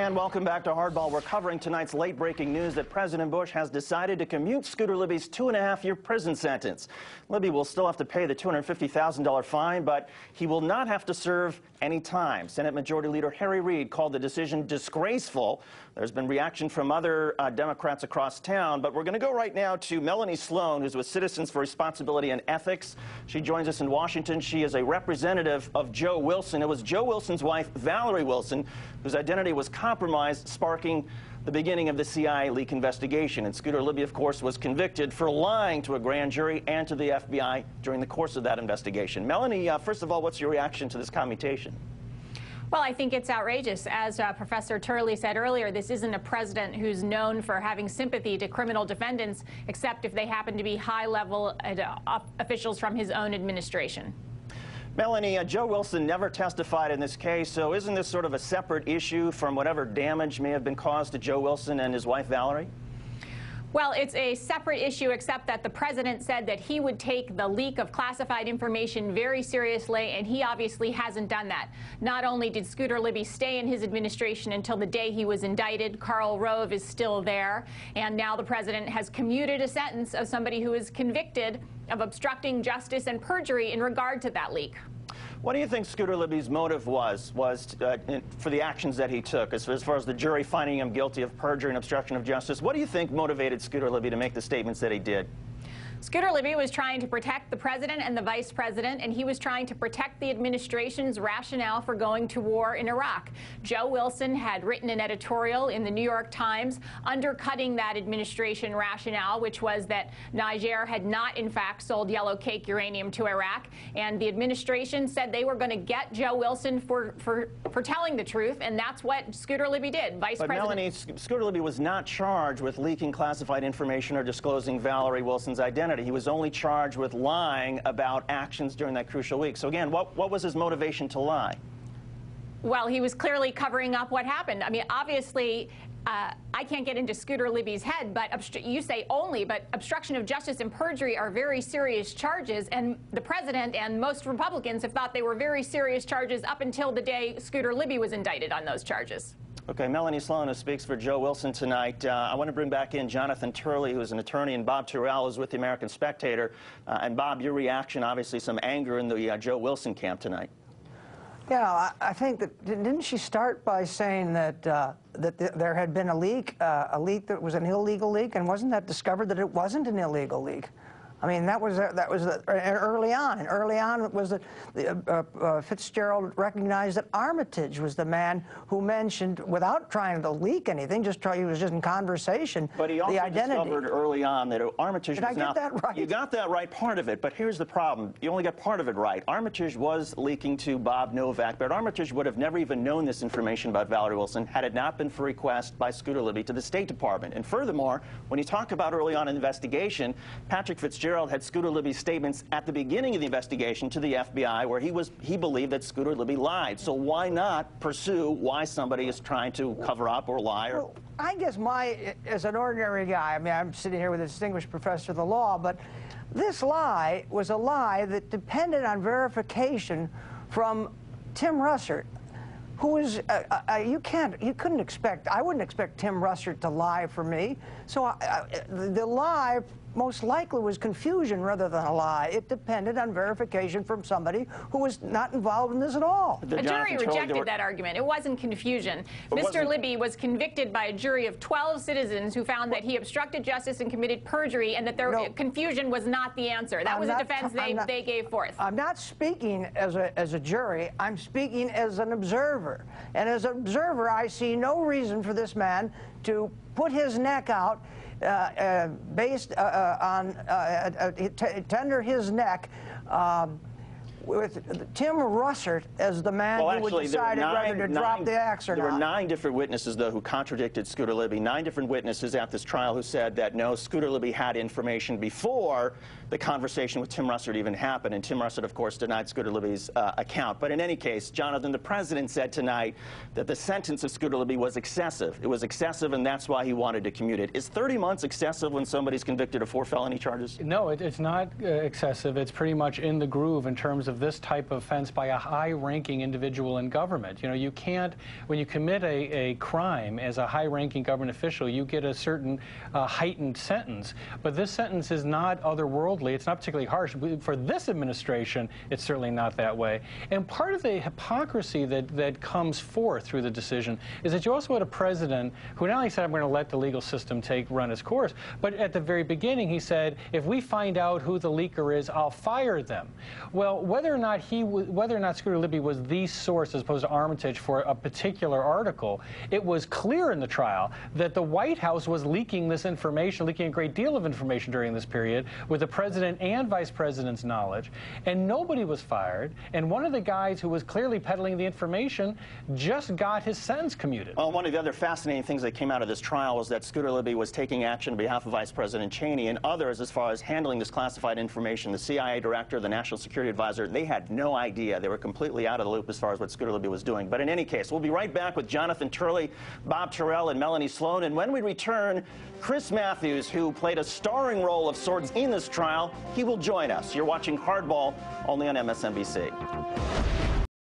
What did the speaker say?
And welcome back to Hardball. We're covering tonight's late-breaking news that President Bush has decided to commute Scooter Libby's 2.5-year prison sentence. Libby will still have to pay the $250,000 fine, but he will not have to serve any time. Senate Majority Leader Harry Reid called the decision disgraceful. There's been reaction from other Democrats across town, but we're going to go right now to Melanie Sloan, who's with Citizens for Responsibility and Ethics. She joins us in Washington. She is a representative of Joe Wilson. It was Joe Wilson's wife, Valerie Wilson, whose identity was compromised, sparking the beginning of the CIA leak investigation. And Scooter Libby, of course, was convicted for lying to a grand jury and to the FBI during the course of that investigation. Melanie, first of all, what's your reaction to this commutation? Well, I think it's outrageous. As Professor Turley said earlier, this isn't a president who's known for having sympathy to criminal defendants, except if they happen to be high-level officials from his own administration. Melanie, Joe Wilson never testified in this case, so isn't this sort of a separate issue from whatever damage may have been caused to Joe Wilson and his wife, Valerie? Well, it's a separate issue, except that the president said that he would take the leak of classified information very seriously, and he obviously hasn't done that. Not only did Scooter Libby stay in his administration until the day he was indicted, Karl Rove is still there, and now the president has commuted a sentence of somebody who is convicted of obstructing justice and perjury in regard to that leak. What do you think Scooter Libby's motive was for the actions that he took, as far as the jury finding him guilty of perjury and obstruction of justice? What do you think motivated Scooter Libby to make the statements that he did? Scooter Libby was trying to protect the president and the vice president, and he was trying to protect the administration's rationale for going to war in Iraq. Joe Wilson had written an editorial in the New York Times undercutting that administration rationale, which was that Niger had not, in fact, sold yellow cake uranium to Iraq, and the administration said they were going to get Joe Wilson for telling the truth, and that's what Scooter Libby did. But Melanie, Scooter Libby was not charged with leaking classified information or disclosing Valerie Wilson's identity. He was only charged with lying about actions during that crucial week. So again, what was his motivation to lie? Well, he was clearly covering up what happened. I mean, obviously, I can't get into Scooter Libby's head, but you say only, but obstruction of justice and perjury are very serious charges, and the president and most Republicans have thought they were very serious charges up until the day Scooter Libby was indicted on those charges. Okay, Melanie Sloan, who speaks for Joe Wilson tonight. I want to bring back in Jonathan Turley, who is an attorney, and Bob Terrell, who's with the American Spectator. And Bob, your reaction, obviously some anger in the Joe Wilson camp tonight. Yeah, I think that, didn't she start by saying that there had been a leak that was an illegal leak, and wasn't that discovered that it wasn't an illegal leak? I mean, that was early on, and early on it was that Fitzgerald recognized that Armitage was the man who mentioned, without trying to leak anything, he was just in conversation, but he also the identity. discovered early on that Armitage was not. Did I get that right? You got that right, part of it, but here's the problem. You only got part of it right. Armitage was leaking to Bob Novak, but Armitage would have never even known this information about Valerie Wilson had it not been for request by Scooter Libby to the State Department. And furthermore, when you talk about early on in the investigation, Patrick Fitzgerald had Scooter Libby's statements at the beginning of the investigation to the FBI where he believed that Scooter Libby lied. So why not pursue why somebody is trying to cover up or lie? Or... Well, I guess as an ordinary guy, I mean, I'm sitting here with a distinguished professor of the law, but this lie was a lie that depended on verification from Tim Russert, who is, you couldn't expect, I wouldn't expect Tim Russert to lie for me. So the lie most likely was confusion rather than a lie. It depended on verification from somebody who was not involved in this at all. A jury rejected that argument. It wasn't confusion. Mr. Libby was convicted by a jury of 12 citizens who found that he obstructed justice and committed perjury, and that their confusion was not the answer. That was a defense they gave forth. I'm not speaking as a jury. I'm speaking as an observer. And as an observer, I see no reason for this man to put his neck out based on tender his neck with Tim Russert as the man who would decide whether to drop the axe or not. There were 9 different witnesses, though, who contradicted Scooter Libby. 9 different witnesses at this trial who said that, no, Scooter Libby had information before the conversation with Tim Russert even happened. And Tim Russert, of course, denied Scooter Libby's account. But in any case, Jonathan, the president said tonight that the sentence of Scooter Libby was excessive. It was excessive, and that's why he wanted to commute it. Is 30 months excessive when somebody's convicted of 4 felony charges? No, it's not excessive. It's pretty much in the groove in terms of of this type of offense by a high-ranking individual in government. You know, you can't, when you commit a crime as a high-ranking government official, you get a certain heightened sentence. But this sentence is not otherworldly. It's not particularly harsh. For this administration, it's certainly not that way. And part of the hypocrisy that comes forth through the decision is that you also had a president who not only said, I'm going to let the legal system run its course, but at the very beginning he said, if we find out who the leaker is, I'll fire them. Well, whether or not Scooter Libby was the source as opposed to Armitage for a particular article, it was clear in the trial that the White House was leaking this information, leaking a great deal of information during this period with the president and vice president's knowledge, and nobody was fired, and one of the guys who was clearly peddling the information just got his sentence commuted. Well, one of the other fascinating things that came out of this trial was that Scooter Libby was taking action on behalf of Vice President Cheney and others as far as handling this classified information. The CIA director, the National Security Advisor, they had no idea. They were completely out of the loop as far as what Scooter Libby was doing. But in any case, we'll be right back with Jonathan Turley, Bob Terrell, and Melanie Sloan. And when we return, Chris Matthews, who played a starring role of sorts in this trial, he will join us. You're watching Hardball, only on MSNBC.